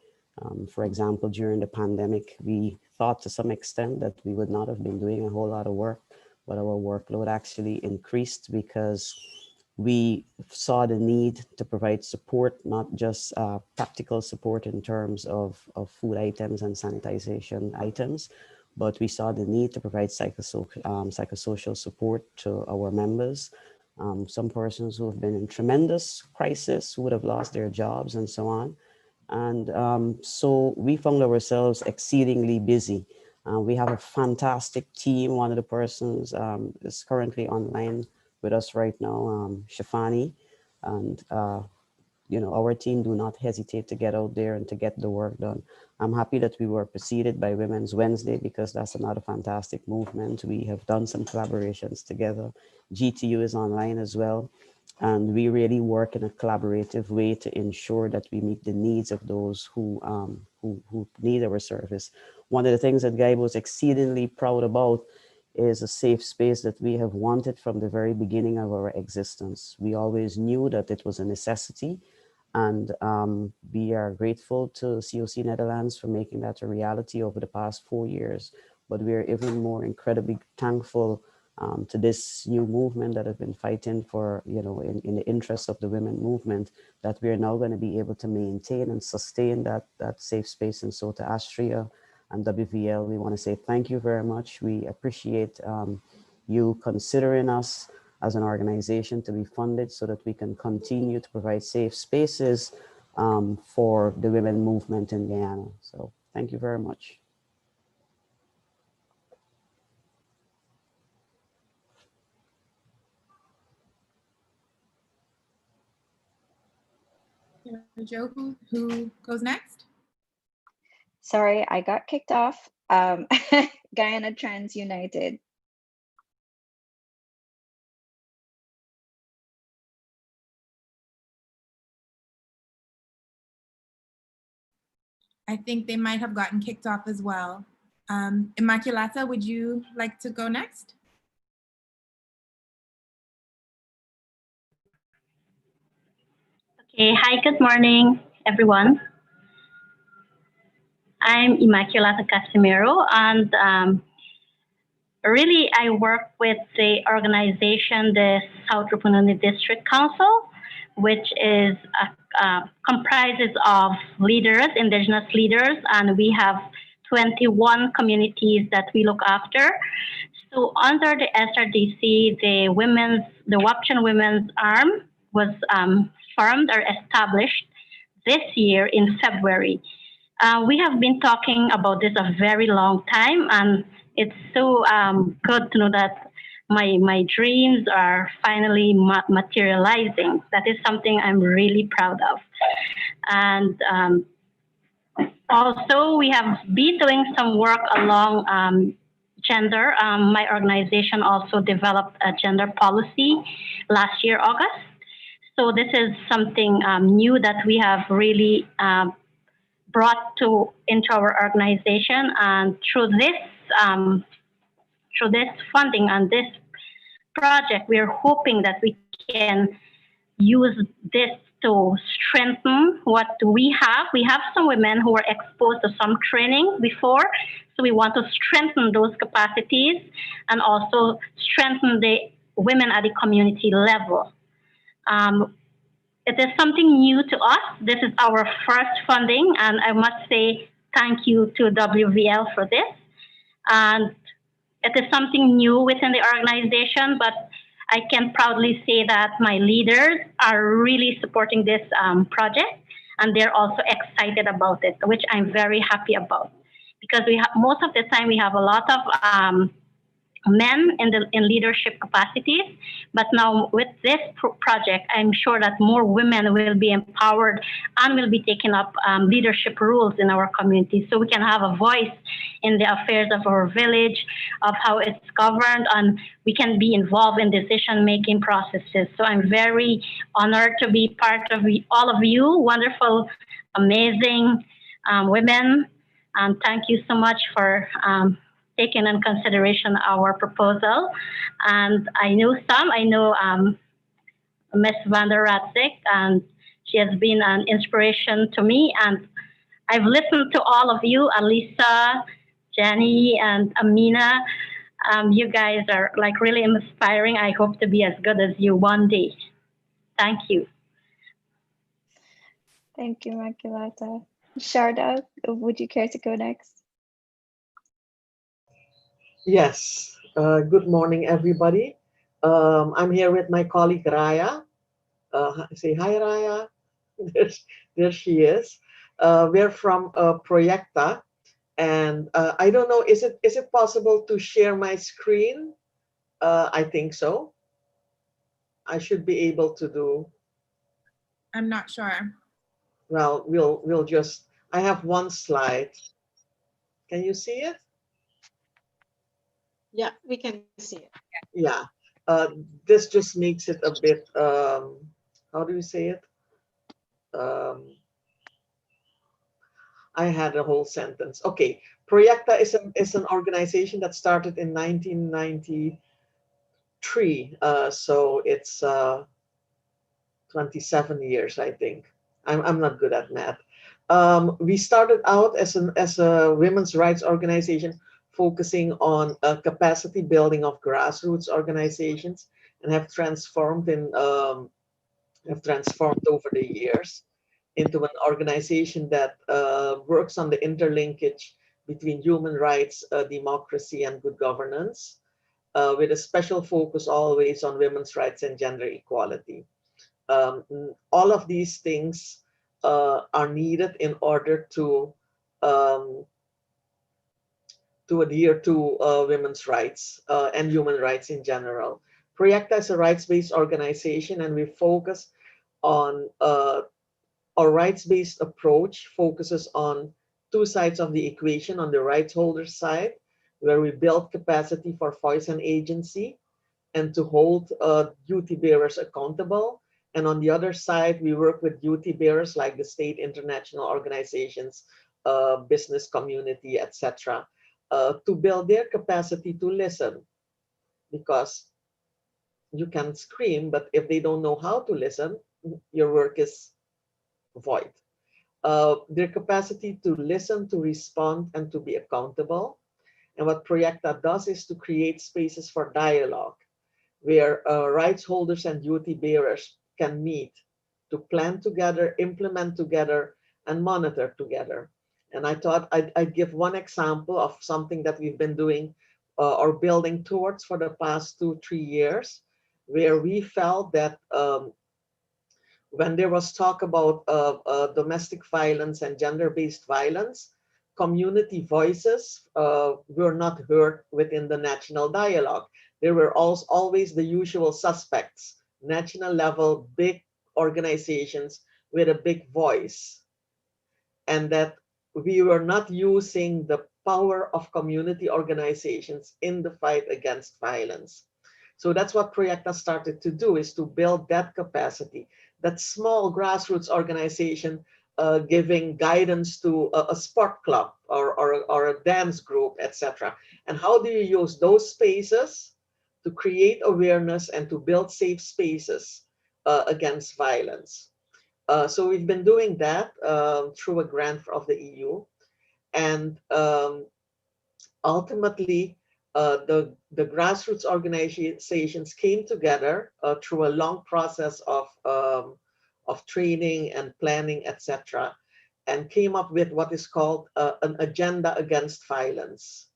For example, during the pandemic, we thought to some extent that we would not have been doing a whole lot of work, but our workload actually increased because we saw the need to provide support, not just practical support in terms of food items and sanitization items, but we saw the need to provide psychosocial support to our members. Some persons who have been in tremendous crisis, who would have lost their jobs and so on. And so we found ourselves exceedingly busy. We have a fantastic team. One of the persons is currently online with us right now, Shafani. And our team do not hesitate to get out there and to get the work done. I'm happy that we were preceded by Women's Wednesday because that's another fantastic movement. We have done some collaborations together. GTU is online as well. And we really work in a collaborative way to ensure that we meet the needs of those who need our service. One of the things that Guy was exceedingly proud about is a safe space that we have wanted from the very beginning of our existence. We always knew that it was a necessity, and we are grateful to COC Netherlands for making that a reality over the past 4 years. But we are even more incredibly thankful to this new movement that have been fighting for, in the interest of the women movement, that we are now going to be able to maintain and sustain that safe space. And so to Astria and WVL, we want to say thank you very much. We appreciate you considering us as an organization to be funded so that we can continue to provide safe spaces for the women movement in Guyana. So thank you very much. Joe, who goes next? Sorry, I got kicked off. Guyana Trans United. I think they might have gotten kicked off as well. Immaculata, would you like to go next? Okay, hi, good morning, everyone. I'm Immaculata Casimiro, and really I work with the organization, the South Rupununi District Council, which is comprises of leaders, indigenous leaders, and we have 21 communities that we look after. So under the SRDC, the Wapchan Women's Arm was formed or established this year in February. We have been talking about this a very long time, and it's so good to know that my dreams are finally materializing. That is something I'm really proud of. And also, we have been doing some work along gender. My organization also developed a gender policy last year, August. So this is something new that we have really brought into our organization, and through this funding and this project, we are hoping that we can use this to strengthen what we have. We have some women who were exposed to some training before, so we want to strengthen those capacities and also strengthen the women at the community level. It is something new to us. This is our first funding, and I must say thank you to WVL for this. And it is something new within the organization, but I can proudly say that my leaders are really supporting this project, and they're also excited about it, which I'm very happy about. Because most of the time we have a lot of men in leadership capacities, but now with this project, I'm sure that more women will be empowered and will be taking up leadership roles in our community, so we can have a voice in the affairs of our village, of how it's governed, and we can be involved in decision-making processes. So I'm very honored to be part of all of you, wonderful, amazing women. Thank you so much for taking in consideration our proposal. And I know Ms. Van der Ratzik, and she has been an inspiration to me. And I've listened to all of you, Alisa, Jenny, and Amina. You guys are like really inspiring. I hope to be as good as you one day. Thank you. Thank you, Maculata. Sharda, would you care to go next? Yes. Good morning, everybody. I'm here with my colleague Raya. Say hi, Raya. There she is. We're from Proyecta, and I don't know. Is it possible to share my screen? I think so. I should be able to do. I'm not sure. Well, we'll just. I have one slide. Can you see it? Yeah, we can see it. Yeah. This just makes it a bit. How do you say it? I had a whole sentence. Okay, Proyecta is an organization that started in 1993. So it's 27 years, I think. I'm not good at math. We started out as a women's rights organization focusing on capacity building of grassroots organizations, and have transformed over the years into an organization that works on the interlinkage between human rights, democracy, and good governance, with a special focus always on women's rights and gender equality. All of these things are needed in order to adhere to women's rights and human rights in general. Proyecta is a rights-based organization, and we focus on our rights-based approach focuses on two sides of the equation. On the rights holder side, where we build capacity for voice and agency and to hold duty bearers accountable. And on the other side, we work with duty bearers like the state, international organizations, business community, etc., to build their capacity to listen. Because you can scream, but if they don't know how to listen, your work is void. Their capacity to listen, to respond, and to be accountable. And what Proyecta does is to create spaces for dialogue, where rights holders and duty bearers can meet to plan together, implement together, and monitor together. And I thought I'd give one example of something that we've been doing or building towards for the past 2-3 years, where we felt that when there was talk about domestic violence and gender-based violence, community voices were not heard within the national dialogue. There were always the usual suspects, national level, big organizations with a big voice, and that we were not using the power of community organizations in the fight against violence. So that's what Proyecta started to do, is to build that capacity, that small grassroots organization giving guidance to a sport club or a dance group, etc. And how do you use those spaces to create awareness and to build safe spaces against violence? So we've been doing that through a grant of the EU. And ultimately, the grassroots organizations came together through a long process of training and planning, etc., and came up with what is called an agenda against violence.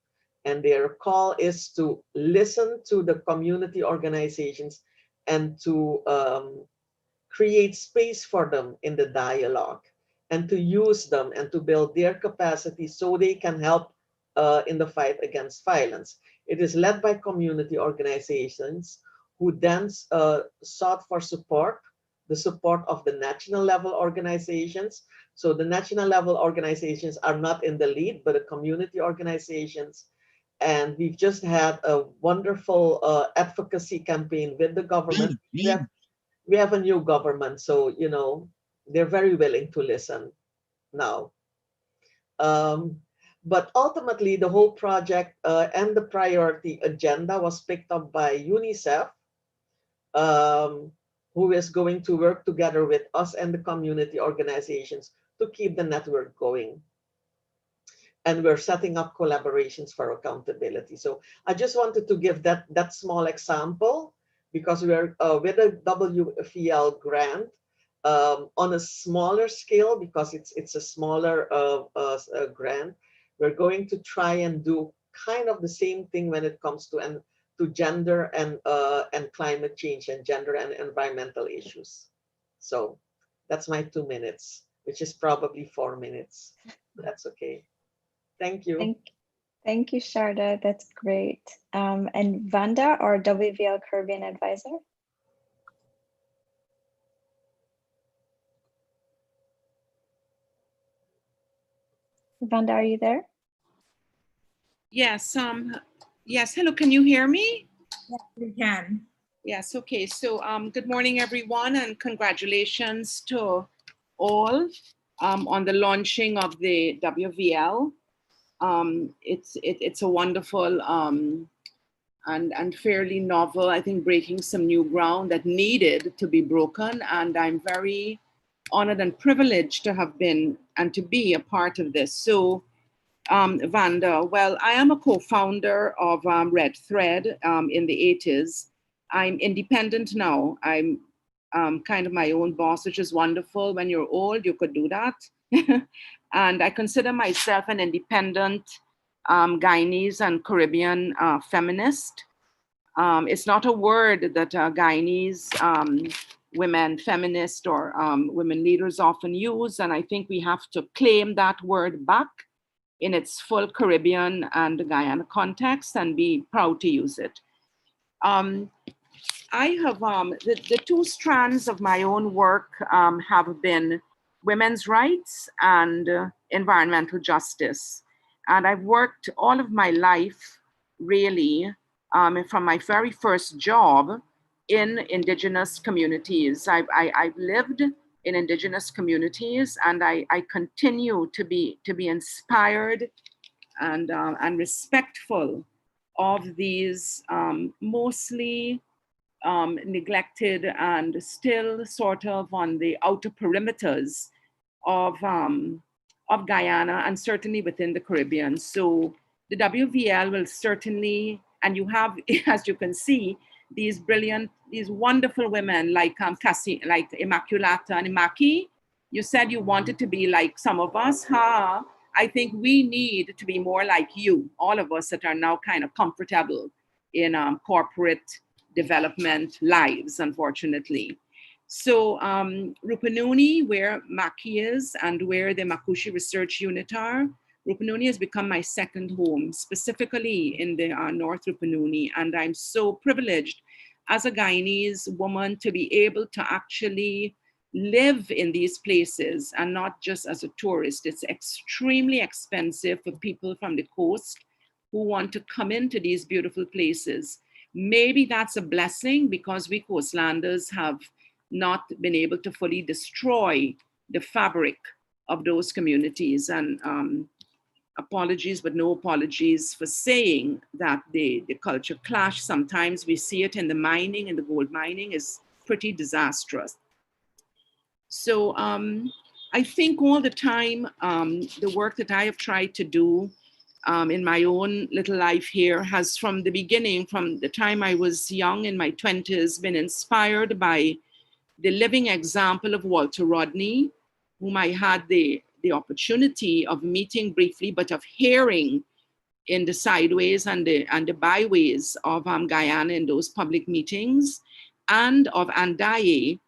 And their call is to listen to the community organizations and to create space for them in the dialogue, and to use them and to build their capacity so they can help in the fight against violence. It is led by community organizations who then sought for support, the support of the national level organizations. So the national level organizations are not in the lead, but the community organizations. And we've just had a wonderful advocacy campaign with the government. We have a new government, so they're very willing to listen now. But ultimately, the whole project and the priority agenda was picked up by UNICEF, who is going to work together with us and the community organizations to keep the network going. And we're setting up collaborations for accountability. So I just wanted to give that small example, because we're with a WVL grant on a smaller scale, because it's a smaller grant. We're going to try and do kind of the same thing when it comes to gender and climate change and gender and environmental issues. So that's my 2 minutes, which is probably 4 minutes. That's okay. Thank you. Thank you, Sharda. That's great. And Vanda, our WVL Caribbean advisor. Vanda, are you there? Yes. Yes. Hello. Can you hear me? Yes, we can. Yes. Okay. So, good morning, everyone, and congratulations to all on the launching of the WVL. It's a wonderful and fairly novel, I think, breaking some new ground that needed to be broken. And I'm very honored and privileged to have been and to be a part of this. So, Vanda, well, I am a co-founder of Red Thread in the 80s. I'm independent now. I'm kind of my own boss, which is wonderful. When you're old, you could do that. And I consider myself an independent Guyanese and Caribbean feminist. It's not a word that Guyanese women feminists or women leaders often use. And I think we have to claim that word back in its full Caribbean and Guyana context and be proud to use it. I have, the two strands of my own work have been women's rights and environmental justice. And I've worked all of my life, really, from my very first job in Indigenous communities. I've lived in Indigenous communities, and I continue to be inspired and respectful of these mostly neglected and still sort of on the outer perimeters of Guyana and certainly within the Caribbean. So the WVL will certainly, and you have, as you can see, these brilliant, these wonderful women like Cassie, like Immaculata and Imaki. You said you wanted to be like some of us, huh? I think we need to be more like you, all of us that are now kind of comfortable in corporate development lives, unfortunately. So Rupununi, where Maki is and where the Makushi Research Unit are, Rupununi has become my second home, specifically in the North Rupununi. And I'm so privileged as a Guyanese woman to be able to actually live in these places and not just as a tourist. It's extremely expensive for people from the coast who want to come into these beautiful places. Maybe that's a blessing because we coastlanders have not been able to fully destroy the fabric of those communities. And apologies, but no apologies for saying that the culture clash. Sometimes we see it in the mining, and the gold mining is pretty disastrous. So I think all the time, the work that I have tried to do in my own little life here has from the beginning, from the time I was young in my 20s, been inspired by the living example of Walter Rodney, whom I had the opportunity of meeting briefly, but of hearing in the sideways and the byways of Guyana in those public meetings, and of Andaye,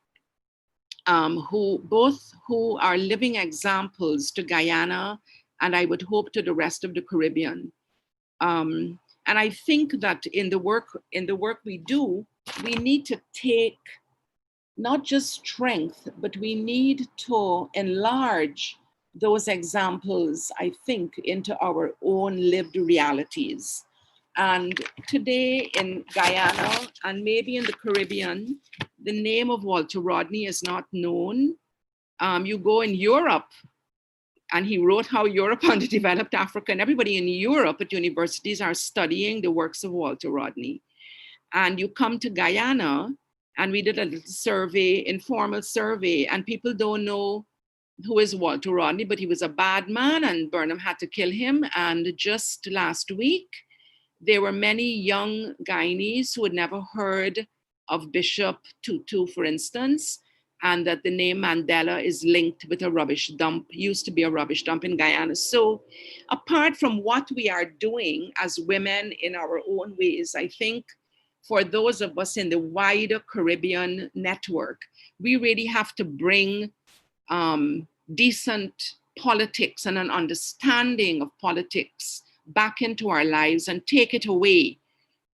who are living examples to Guyana, and I would hope to the rest of the Caribbean. And I think that in the work we do, we need to take not just strength, but we need to enlarge those examples, I think, into our own lived realities. And today in Guyana and maybe in the Caribbean, the name of Walter Rodney is not known. You go in Europe, and he wrote How Europe Underdeveloped Africa, and everybody in Europe at universities are studying the works of Walter Rodney. And you come to Guyana, and we did a little survey, informal survey, and people don't know who is Walter Rodney, but he was a bad man and Burnham had to kill him. And just last week, there were many young Guyanese who had never heard of Bishop Tutu, for instance, and that the name Mandela is linked with a rubbish dump, used to be a rubbish dump in Guyana. So apart from what we are doing as women in our own ways, I think for those of us in the wider Caribbean network, we really have to bring decent politics and an understanding of politics back into our lives and take it away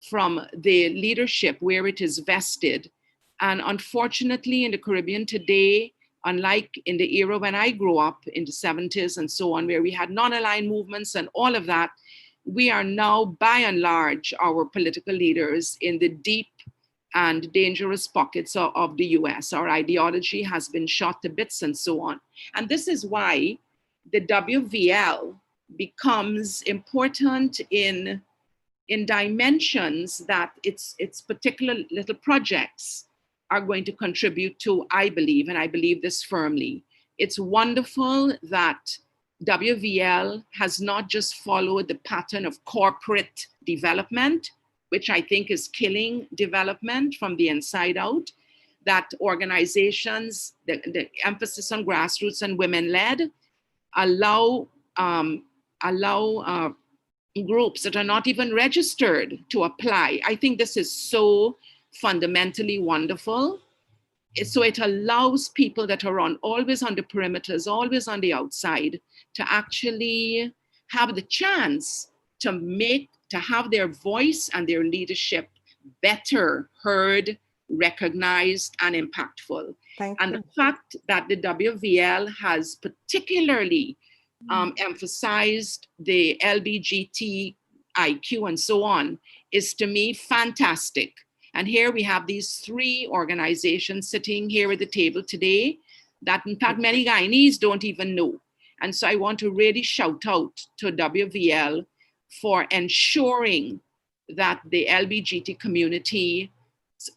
from the leadership where it is vested. And unfortunately, in the Caribbean today, unlike in the era when I grew up in the 70s and so on, where we had non-aligned movements and all of that, we are now, by and large, our political leaders in the deep and dangerous pockets of the US. Our ideology has been shot to bits and so on. And this is why the WVL becomes important in dimensions that its particular little projects are going to contribute to, I believe, and I believe this firmly. It's wonderful that WVL has not just followed the pattern of corporate development, which I think is killing development from the inside out, that organizations, the emphasis on grassroots and women-led, allow groups that are not even registered to apply. I think this is so fundamentally wonderful. So it allows people that are always on the perimeters, always on the outside, to actually have the chance to have their voice and their leadership better heard, recognized, and impactful. And the fact that the WVL has particularly emphasized the LGBTIQ and so on is, to me, fantastic. And here we have these three organizations sitting here at the table today that, in fact, many Guyanese don't even know. And so I want to really shout out to WVL for ensuring that the LGBT community's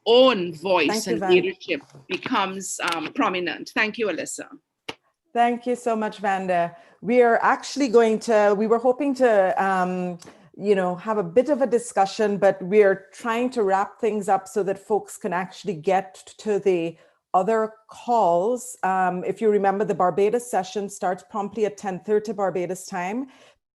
own voice and leadership becomes prominent. Thank you, Alyssa. Thank you so much, Vanda. We are actually we were hoping to, have a bit of a discussion, but we're trying to wrap things up so that folks can actually get to the other calls. If you remember, the Barbados session starts promptly at 10:30 Barbados time.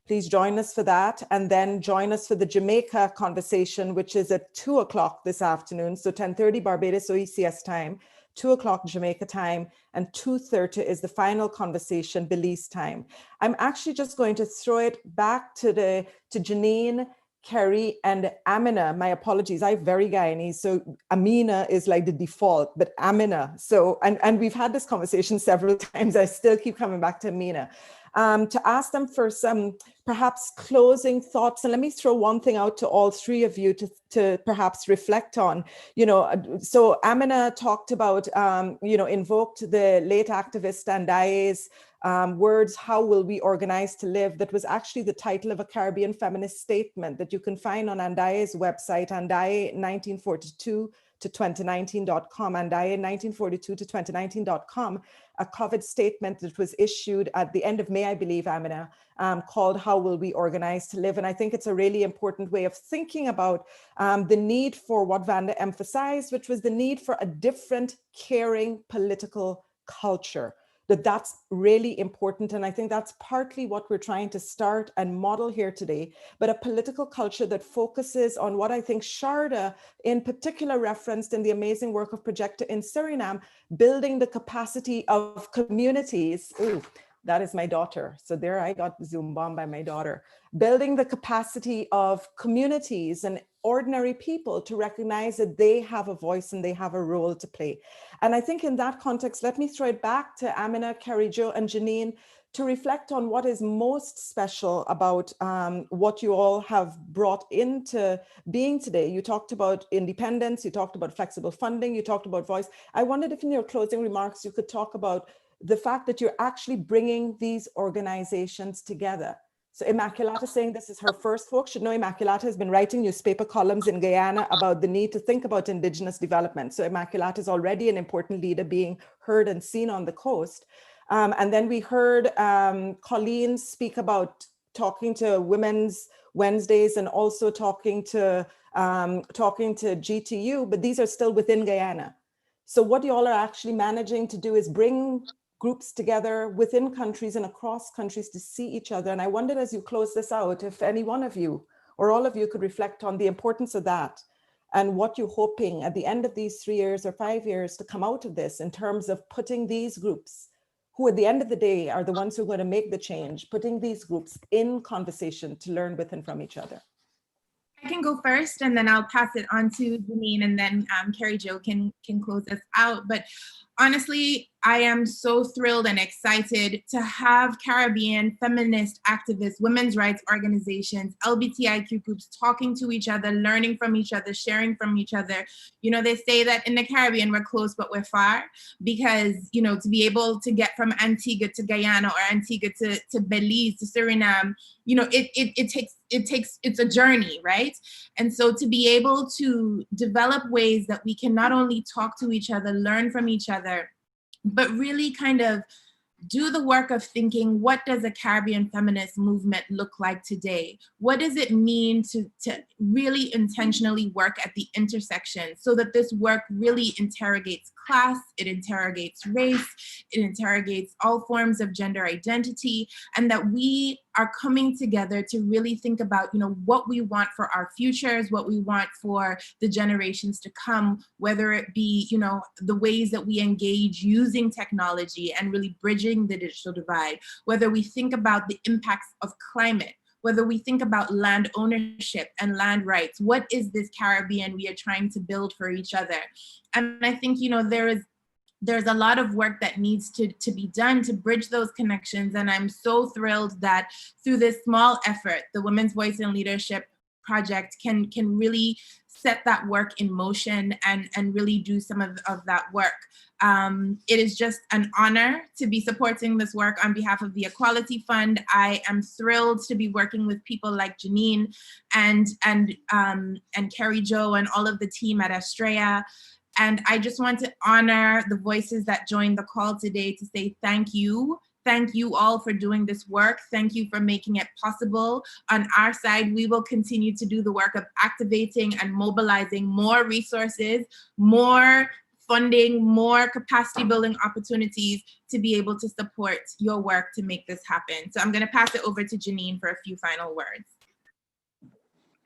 Please join us for that. And then join us for the Jamaica conversation, which is at 2 o'clock this afternoon. So 10:30 Barbados OECS time, 2 o'clock Jamaica time, and 2:30 is the final conversation, Belize time. I'm actually just going to throw it back to Janine, Kerry, and Amina. My apologies, I'm very Guyanese, so Amina is like the default, but Amina. So, and we've had this conversation several times. I still keep coming back to Amina. To ask them for some perhaps closing thoughts. And let me throw one thing out to all three of you to perhaps reflect on. So Amina talked about, invoked the late activist Andaye's words, "How will we organize to live?" That was actually the title of a Caribbean feminist statement that you can find on Andaye's website, Andaye1942-2019.com, Andaye1942-2019.com, a COVID statement that was issued at the end of May, I believe, Amina, called "How Will We Organize to Live?" And I think it's a really important way of thinking about the need for what Vanda emphasized, which was the need for a different, caring political culture. that's really important. And I think that's partly what we're trying to start and model here today, but a political culture that focuses on what I think Sharda in particular referenced in the amazing work of Projecta in Suriname, building the capacity of communities. Ooh, that is my daughter. So there I got Zoom bombed by my daughter. Building the capacity of communities and ordinary people to recognize that they have a voice and they have a role to play. And I think in that context, let me throw it back to Amina, Carrie Jo, and Janine to reflect on what is most special about what you all have brought into being today. You talked about independence, you talked about flexible funding, you talked about voice. I wondered if in your closing remarks, you could talk about the fact that you're actually bringing these organizations together. So Immaculata saying this is her first book. Should know Immaculata has been writing newspaper columns in Guyana about the need to think about indigenous development. So Immaculata is already an important leader being heard and seen on the coast. And then we heard Colleen speak about talking to Women's Wednesdays and also talking to GTU, but these are still within Guyana. So what you all are actually managing to do is bring groups together within countries and across countries to see each other. And I wondered as you close this out, if any one of you or all of you could reflect on the importance of that and what you're hoping at the end of these 3 years or 5 years to come out of this in terms of putting these groups, who at the end of the day are the ones who are going to make the change, putting these groups in conversation to learn with and from each other. I can go first and then I'll pass it on to Janine and then Carrie Jo can close us out. But honestly, I am so thrilled and excited to have Caribbean feminist activists, women's rights organizations, LGBTIQ groups talking to each other, learning from each other, sharing from each other. You know, they say that in the Caribbean, we're close, but we're far because, you know, to be able to get from Antigua to Guyana or Antigua to Belize to Suriname, you know, it's a journey, right? And so to be able to develop ways that we can not only talk to each other, learn from each other, but really kind of do the work of thinking, what does a Caribbean feminist movement look like today? What does it mean to really intentionally work at the intersection so that this work really interrogates class, it interrogates race, it interrogates all forms of gender identity, and that we are coming together to really think about, you know, what we want for our futures, what we want for the generations to come, whether it be, you know, the ways that we engage using technology and really bridging the digital divide, whether we think about the impacts of climate, whether we think about land ownership and land rights. What is this Caribbean we are trying to build for each other? And I think, you know, there's a lot of work that needs to be done to bridge those connections. And I'm so thrilled that through this small effort, the Women's Voice and Leadership Project can really set that work in motion and really do some of that work. It is just an honor to be supporting this work on behalf of the Equality Fund. I am thrilled to be working with people like Janine and Carrie Jo and all of the team at Estrella. And I just want to honor the voices that joined the call today to say thank you. Thank you all for doing this work. Thank you for making it possible. On our side, we will continue to do the work of activating and mobilizing more resources, more funding, more capacity building opportunities to be able to support your work to make this happen. So I'm going to pass it over to Janine for a few final words.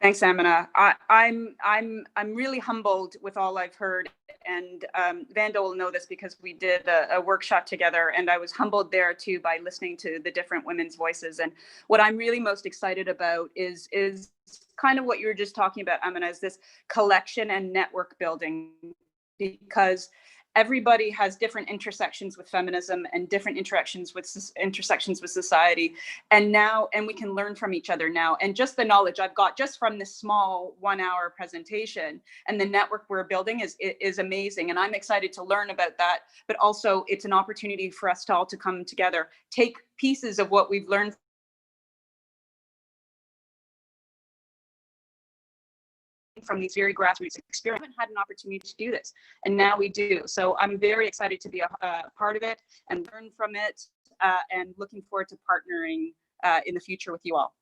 Thanks, Amina. I'm really humbled with all I've heard, and Vando will know this because we did a workshop together, and I was humbled there too by listening to the different women's voices. And what I'm really most excited about is kind of what you were just talking about, Amina, is this collection and network building, because everybody has different intersections with feminism and different intersections with society. And we can learn from each other now. And just the knowledge I've got just from this small 1-hour presentation and the network we're building is amazing. And I'm excited to learn about that, but also it's an opportunity for us to all to come together, take pieces of what we've learned from these very grassroots experiences. We haven't had an opportunity to do this, and now we do. So I'm very excited to be a part of it and learn from it, and looking forward to partnering in the future with you all.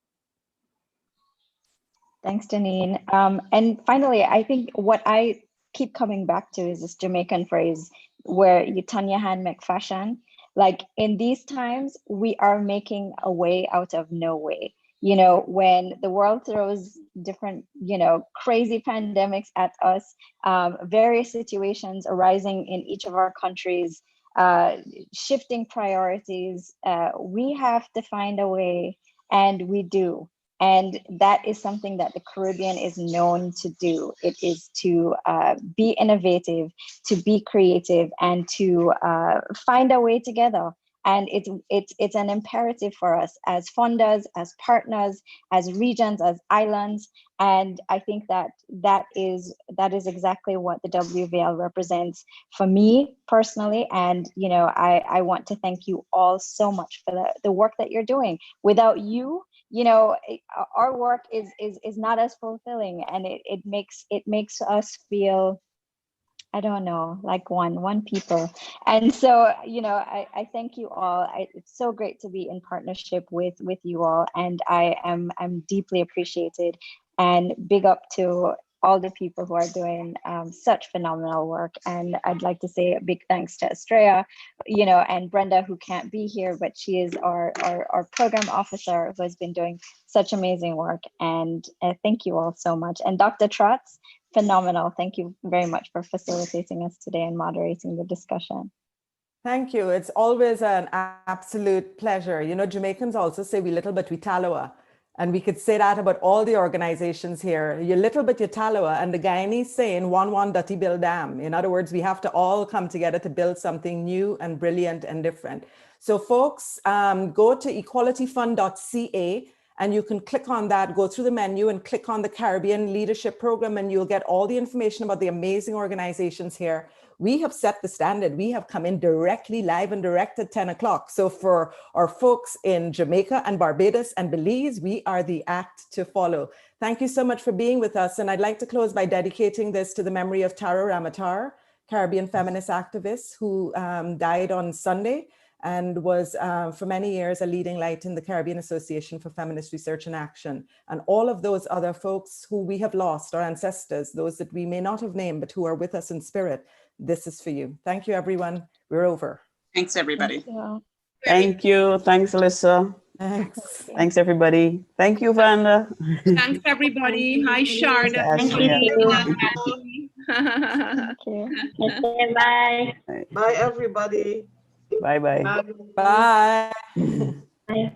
Thanks, Janine. And finally, I think what I keep coming back to is this Jamaican phrase where you turn your hand, make fashion, Like in these times, we are making a way out of no way. You know, when the world throws different, you know, crazy pandemics at us, various situations arising in each of our countries, shifting priorities, we have to find a way, and we do. And that is something that the Caribbean is known to do. It is to be innovative, to be creative, and to find a way together. And it's an imperative for us as funders, as partners, as regions, as islands. And I think that is exactly what the WVL represents for me personally. And you know, I want to thank you all so much for the work that you're doing. Without you, you know, our work is not as fulfilling, and it makes us feel, I don't know, like one people. And so, you know, I thank you all. It's so great to be in partnership with you all, and I'm deeply appreciated. And big up to all the people who are doing such phenomenal work. And I'd like to say a big thanks to Estrella, you know, and Brenda, who can't be here, but she is our program officer, who has been doing such amazing work. And thank you all so much. And Dr. Trotz, phenomenal. Thank you very much for facilitating us today and moderating the discussion. Thank you. It's always an absolute pleasure. You know, Jamaicans also say we little but we taloa. And we could say that about all the organizations here. You little but you taloa. And the Guyanese saying, one dutty build dam. In other words, we have to all come together to build something new and brilliant and different. So folks, go to equalityfund.ca. And you can click on that, go through the menu and click on the Caribbean Leadership Program, and you'll get all the information about the amazing organizations here. We have set the standard. We have come in directly live and direct at 10 o'clock. So for our folks in Jamaica and Barbados and Belize, we are the act to follow. Thank you so much for being with us. And I'd like to close by dedicating this to the memory of Tara Ramatar, Caribbean feminist activist who died on Sunday, and was for many years a leading light in the Caribbean Association for Feminist Research and Action. And all of those other folks who we have lost, our ancestors, those that we may not have named, but who are with us in spirit, this is for you. Thank you, everyone. We're over. Thanks, everybody. Thank you. Thanks, Alyssa. Thanks. Thanks, everybody. Thank you, Vanda. Thanks, everybody. Hi, Sharda. Thank you. Thank you. Okay, bye. Bye, everybody. Bye-bye. Bye. Bye.